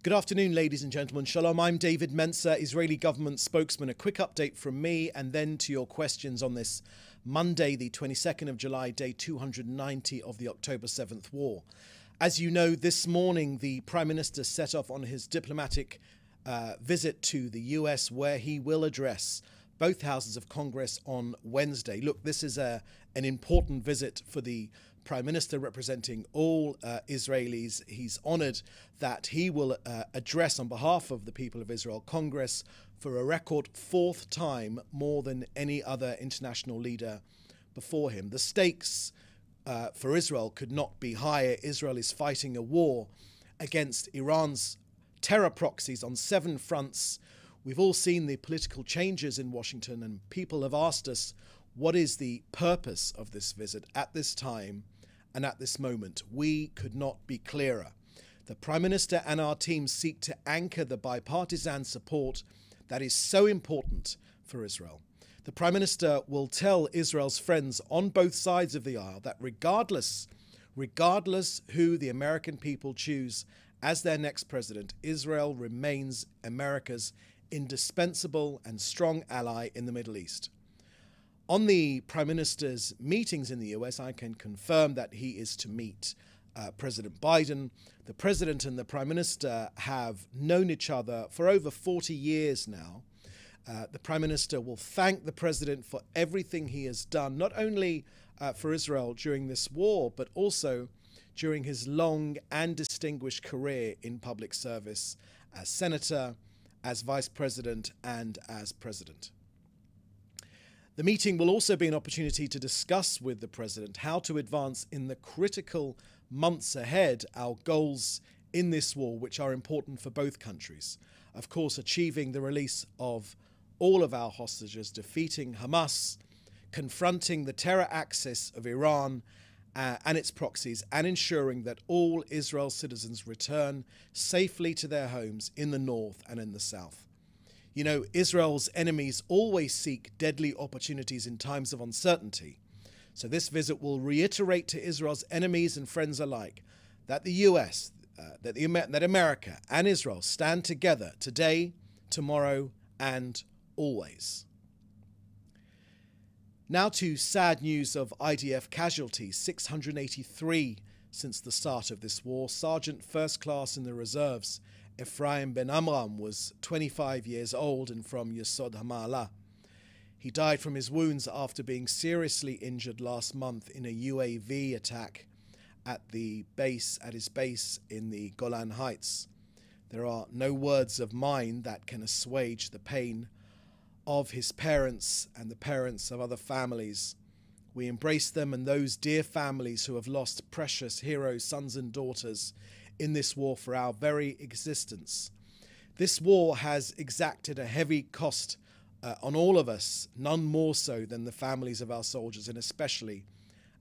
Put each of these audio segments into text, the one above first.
Good afternoon, ladies and gentlemen. Shalom, I'm David Mencer, Israeli government spokesman. A quick update from me and then to your questions on this Monday, the 22nd of July, day 290 of the October 7th war. As you know, this morning the Prime Minister set off on his diplomatic visit to the US, where he will address both houses of Congress on Wednesday. Look, this is an important visit for the Prime Minister representing all Israelis. He's honoured that he will address on behalf of the people of Israel Congress for a record fourth time, more than any other international leader before him. The stakes for Israel could not be higher. Israel is fighting a war against Iran's terror proxies on 7 fronts. We've all seen the political changes in Washington, and people have asked us, what is the purpose of this visit at this time and at this moment? We could not be clearer. The Prime Minister and our team seek to anchor the bipartisan support that is so important for Israel. The Prime Minister will tell Israel's friends on both sides of the aisle that regardless who the American people choose as their next president, Israel remains America's indispensable and strong ally in the Middle East. On the Prime Minister's meetings in the US, I can confirm that he is to meet President Biden. The President and the Prime Minister have known each other for over 40 years now. The Prime Minister will thank the President for everything he has done, not only for Israel during this war, but also during his long and distinguished career in public service as Senator, as Vice President, and as President. The meeting will also be an opportunity to discuss with the President how to advance in the critical months ahead our goals in this war, which are important for both countries. Of course, achieving the release of all of our hostages, defeating Hamas, confronting the terror axis of Iran and its proxies, and ensuring that all Israel citizens return safely to their homes in the north and in the south. You know, Israel's enemies always seek deadly opportunities in times of uncertainty. So this visit will reiterate to Israel's enemies and friends alike that the US, that America and Israel stand together today, tomorrow, and always. Now to sad news of IDF casualties, 683 since the start of this war. Sergeant First Class in the Reserves, Ephraim Ben Amram, was 25 years old and from Yesod HaMa'ala. He died from his wounds after being seriously injured last month in a UAV attack at his base in the Golan Heights. There are no words of mine that can assuage the pain of his parents and the parents of other families. We embrace them and those dear families who have lost precious heroes, sons and daughters in this war for our very existence. This war has exacted a heavy cost on all of us, none more so than the families of our soldiers, and especially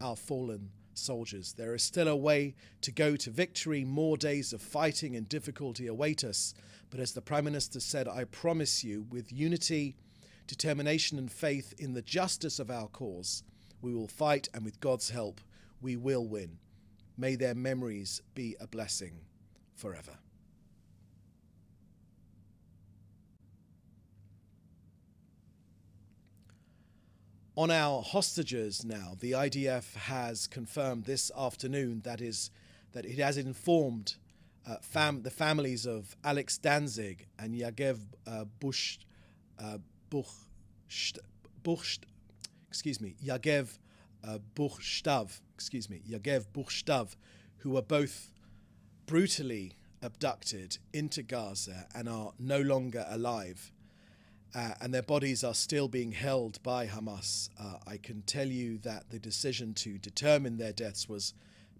our fallen soldiers. There is still a way to go to victory. More days of fighting and difficulty await us. But as the Prime Minister said, I promise you, with unity, determination and faith in the justice of our cause, we will fight, and with God's help, we will win. May their memories be a blessing forever. On our hostages now, the IDF has confirmed this afternoon that it has informed the families of Alex Danzig and Yagev Buchstav, who were both brutally abducted into Gaza and are no longer alive. And their bodies are still being held by Hamas. I can tell you that the decision to determine their deaths was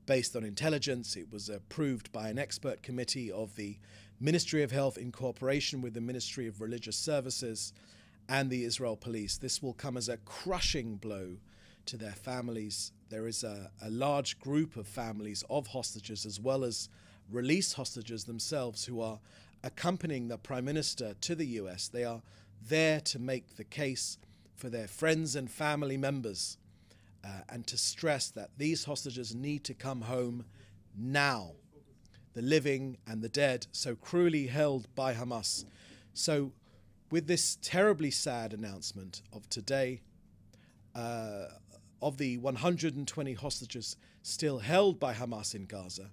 based on intelligence. It was approved by an expert committee of the Ministry of Health in cooperation with the Ministry of Religious Services and the Israel Police. This will come as a crushing blow to their families. There is a large group of families of hostages, as well as released hostages themselves, who are accompanying the Prime Minister to the US. They are there to make the case for their friends and family members and to stress that these hostages need to come home now. the living and the dead, so cruelly held by Hamas. So with this terribly sad announcement of today, of the 120 hostages still held by Hamas in Gaza,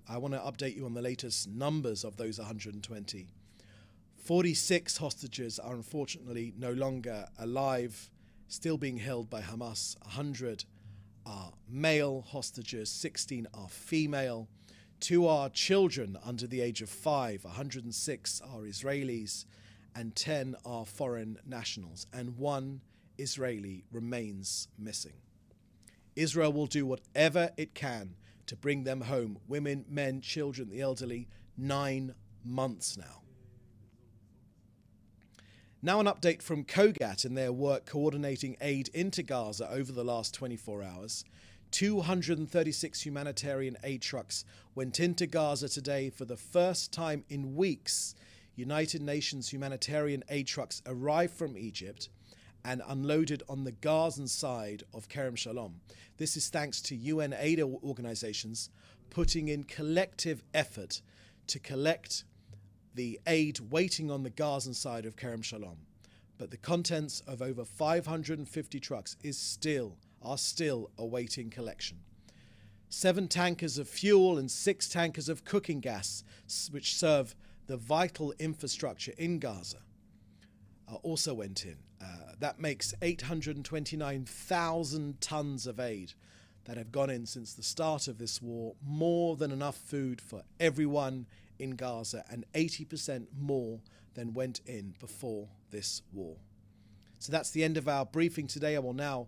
I want to update you on the latest numbers of those 120. 46 hostages are unfortunately no longer alive, still being held by Hamas. 100 are male hostages, 16 are female. 2 are children under the age of 5, 106 are Israelis, and 10 are foreign nationals, and 1 Israeli remains missing. Israel will do whatever it can to bring them home, women, men, children, the elderly, 9 months now. Now an update from COGAT in their work coordinating aid into Gaza over the last 24 hours. 236 humanitarian aid trucks went into Gaza today for the first time in weeks. United Nations humanitarian aid trucks arrived from Egypt and unloaded on the Gazan side of Kerem Shalom. This is thanks to UN aid organizations putting in collective effort to collect the aid waiting on the Gazan side of Kerem Shalom. But the contents of over 550 trucks are still awaiting collection. 7 tankers of fuel and 6 tankers of cooking gas, which serve the vital infrastructure in Gaza, also went in. That makes 829,000 tons of aid that have gone in since the start of this war, more than enough food for everyone in Gaza, and 80% more than went in before this war. So that's the end of our briefing today. I will now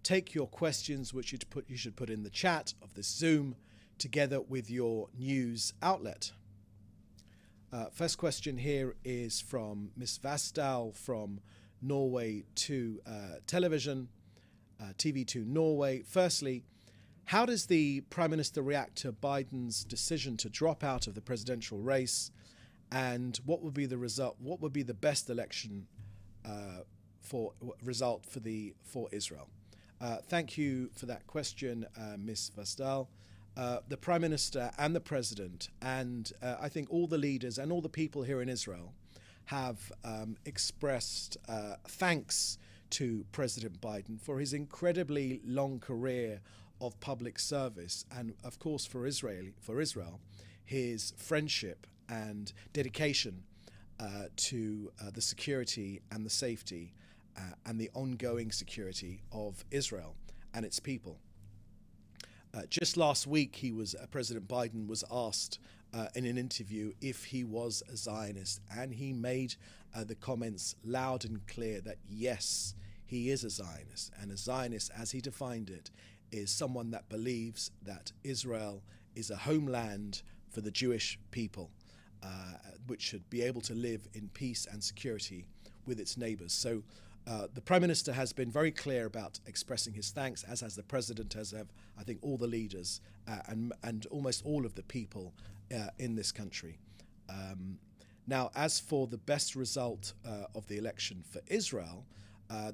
take your questions, which you should put in the chat of this Zoom, together with your news outlet. First question here is from Miss Vasdal from Norway 2 Television, TV2 Norway. Firstly, how does the Prime Minister react to Biden's decision to drop out of the presidential race, and what would be the result? What would be the best election for Israel? Thank you for that question, Ms. Vasdal. The Prime Minister and the President and I think all the leaders and all the people here in Israel have expressed thanks to President Biden for his incredibly long career of public service, and of course for Israel, his friendship and dedication to the security and the safety and the ongoing security of Israel and its people. Just last week, President Biden was asked in an interview if he was a Zionist, and he made the comments loud and clear that yes, he is a Zionist, and a Zionist, as he defined it, is someone that believes that Israel is a homeland for the Jewish people, which should be able to live in peace and security with its neighbors. So the Prime Minister has been very clear about expressing his thanks, as has the President, as have, I think, all the leaders and almost all of the people in this country. Now, as for the best result of the election for Israel,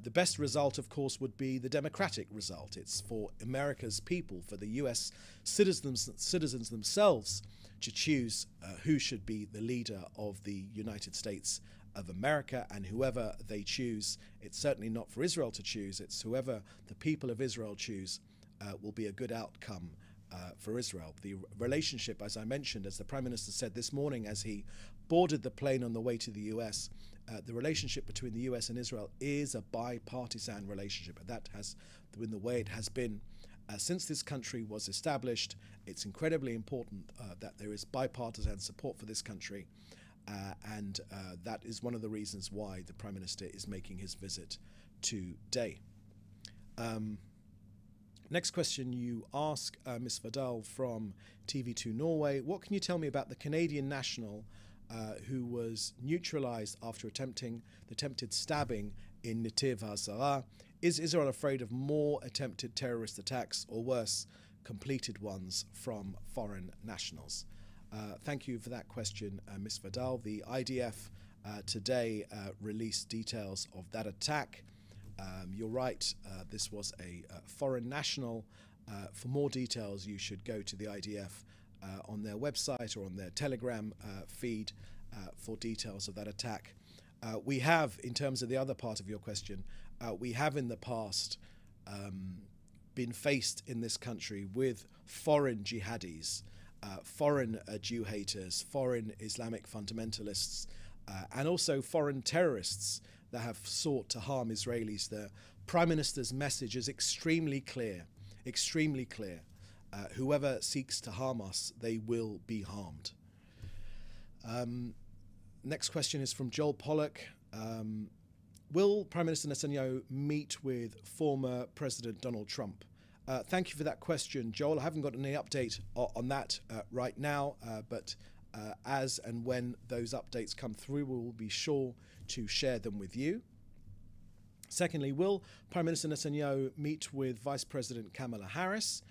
the best result, of course, would be the democratic result. It's for America's people, for the US citizens themselves to choose who should be the leader of the United States of America, and whoever they choose, it's certainly not for Israel to choose, it's whoever the people of Israel choose will be a good outcome for Israel. The relationship, as I mentioned, as the Prime Minister said this morning as he boarded the plane on the way to the US, the relationship between the US and Israel is a bipartisan relationship, and that has been the way it has been since this country was established. It's incredibly important that there is bipartisan support for this country, and that is one of the reasons why the Prime Minister is making his visit today. Next question you ask, Ms. Vidal from TV2 Norway. What can you tell me about the Canadian national who was neutralized after attempted stabbing in Netiv HaZara? Is Israel afraid of more attempted terrorist attacks, or worse, completed ones from foreign nationals? Thank you for that question, Ms. Vidal. The IDF today released details of that attack. You're right, this was a foreign national. For more details, you should go to the IDF on their website or on their Telegram feed for details of that attack. We have, in terms of the other part of your question, we have in the past been faced in this country with foreign jihadis, foreign Jew haters, foreign Islamic fundamentalists, and also foreign terrorists that have sought to harm Israelis. The Prime Minister's message is extremely clear, extremely clear. Whoever seeks to harm us, they will be harmed. Next question is from Joel Pollock. Will Prime Minister Netanyahu meet with former President Donald Trump? Thank you for that question, Joel. I haven't got any update on that right now, but as and when those updates come through, we will be sure to share them with you. Secondly, will Prime Minister Netanyahu meet with Vice President Kamala Harris?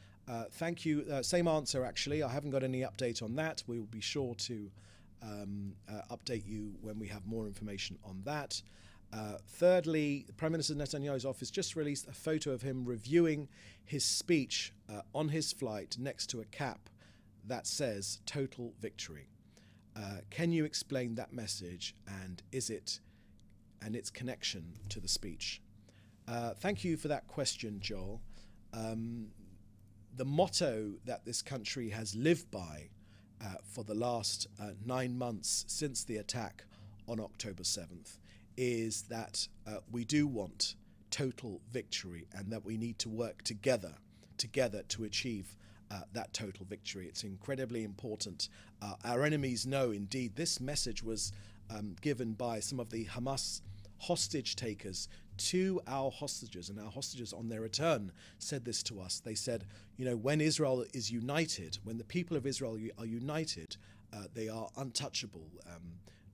Thank you. Same answer, actually. I haven't got any update on that. We will be sure to update you when we have more information on that. Thirdly, Prime Minister Netanyahu's office just released a photo of him reviewing his speech on his flight next to a cap that says "Total Victory." Can you explain that message and its connection to the speech? Thank you for that question, Joel. The motto that this country has lived by for the last 9 months since the attack on October 7th is that we do want total victory and that we need to work together to achieve that total victory. It's incredibly important. Our enemies know, indeed, this message was given by some of the Hamas hostage takers to our hostages, and our hostages on their return said this to us. They said, you know, when Israel is united, when the people of Israel are united, they are untouchable.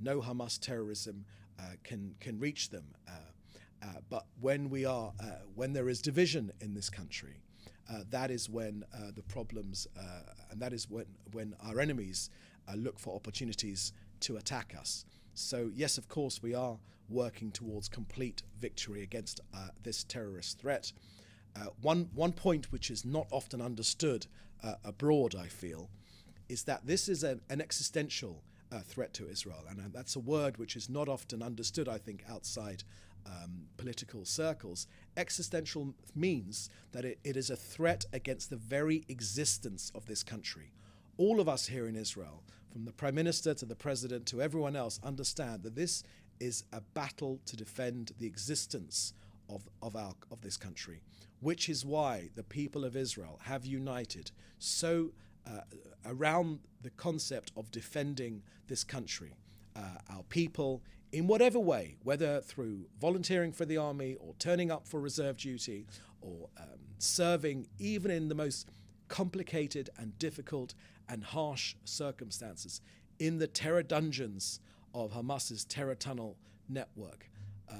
No Hamas terrorism can reach them. But when there is division in this country, that is when the problems, and that is when our enemies look for opportunities to attack us. So yes, of course, we are working towards complete victory against this terrorist threat. One point which is not often understood abroad, I feel, is that this is an existential threat to Israel, and that's a word which is not often understood, I think, outside political circles. Existential means that it is a threat against the very existence of this country. All of us here in Israel, from the Prime Minister to the President to everyone else, understand that this is a battle to defend the existence of this country, which is why the people of Israel have united so around the concept of defending this country, our people, in whatever way, whether through volunteering for the army or turning up for reserve duty or serving even in the most complicated and difficult and harsh circumstances in the terror dungeons of Hamas's terror tunnel network,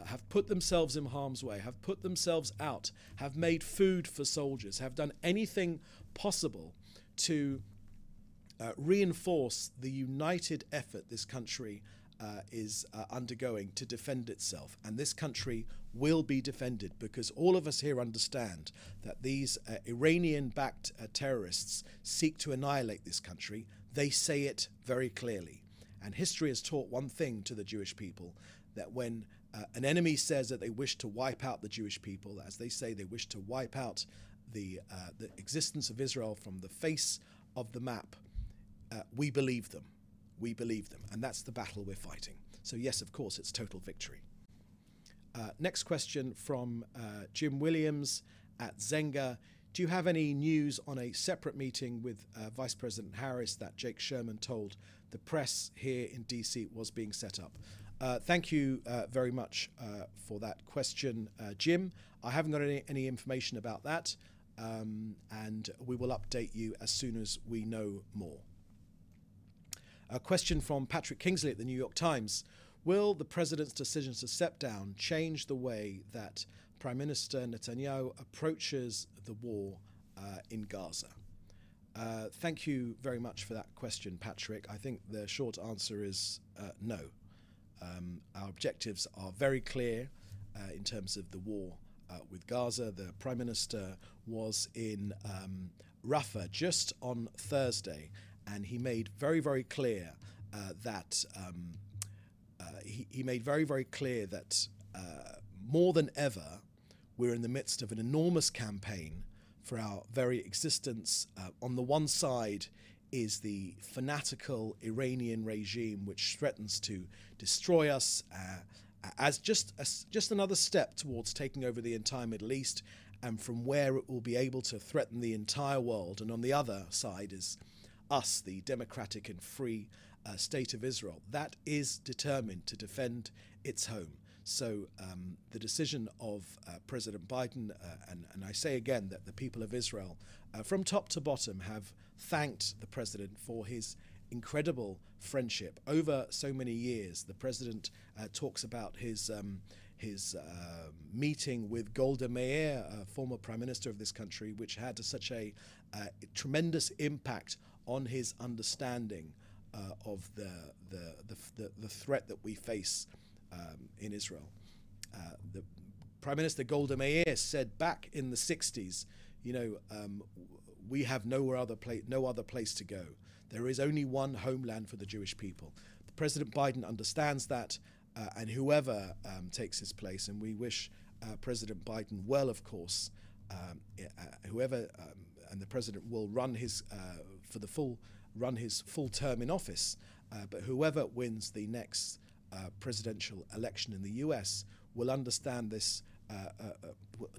have put themselves in harm's way, have put themselves out, have made food for soldiers, have done anything possible to reinforce the united effort this country is undergoing to defend itself. And this country will be defended because all of us here understand that these Iranian-backed terrorists seek to annihilate this country. They say it very clearly. And history has taught one thing to the Jewish people, that when an enemy says that they wish to wipe out the Jewish people, as they say they wish to wipe out the existence of Israel from the face of the map, we believe them. We believe them. And that's the battle we're fighting. So yes, of course, it's total victory. Next question from Jim Williams at Zenga. Do you have any news on a separate meeting with Vice President Harris that Jake Sherman told the press here in DC was being set up? Thank you very much for that question, Jim. I haven't got any information about that, and we will update you as soon as we know more. A question from Patrick Kingsley at the New York Times. Will the president's decision to step down change the way that Prime Minister Netanyahu approaches the war in Gaza? Thank you very much for that question, Patrick. I think the short answer is no. Our objectives are very clear in terms of the war with Gaza. The Prime Minister was in Rafah just on Thursday, and he made very, very clear that more than ever, we're in the midst of an enormous campaign for our very existence. On the one side is the fanatical Iranian regime, which threatens to destroy us as just another step towards taking over the entire Middle East, and from where it will be able to threaten the entire world. And on the other side is us, the democratic and free state of Israel, that is determined to defend its home. So the decision of President Biden, and I say again that the people of Israel, from top to bottom, have thanked the president for his incredible friendship over so many years. The president talks about his meeting with Golda Meir, former prime minister of this country, which had such a tremendous impact on his understanding of the threat that we face in Israel. The Prime Minister Golda Meir said back in the 60s, we have no other place to go. There is only one homeland for the Jewish people. President Biden understands that, and whoever takes his place, and we wish President Biden well, of course, whoever and the president will run his full term in office, but whoever wins the next presidential election in the US will understand this,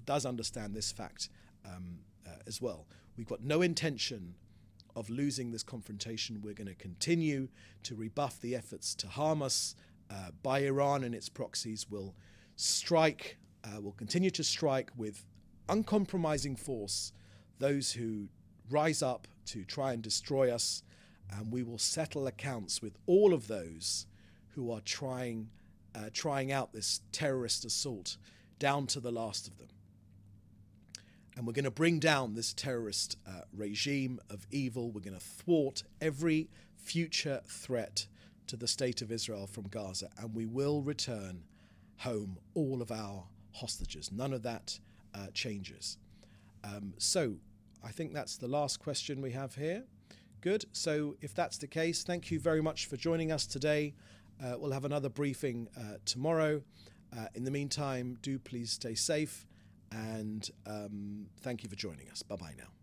does understand this fact as well. We've got no intention of losing this confrontation. We're going to continue to rebuff the efforts to harm us by Iran and its proxies. We'll continue to strike with uncompromising force those who rise up to try and destroy us, and we will settle accounts with all of those who are trying out this terrorist assault down to the last of them. And we're going to bring down this terrorist regime of evil. We're going to thwart every future threat to the state of Israel from Gaza, and we will return home all of our hostages. None of that changes. So I think that's the last question we have here. Good. So if that's the case, thank you very much for joining us today. We'll have another briefing tomorrow. In the meantime, do please stay safe, and thank you for joining us. Bye-bye now.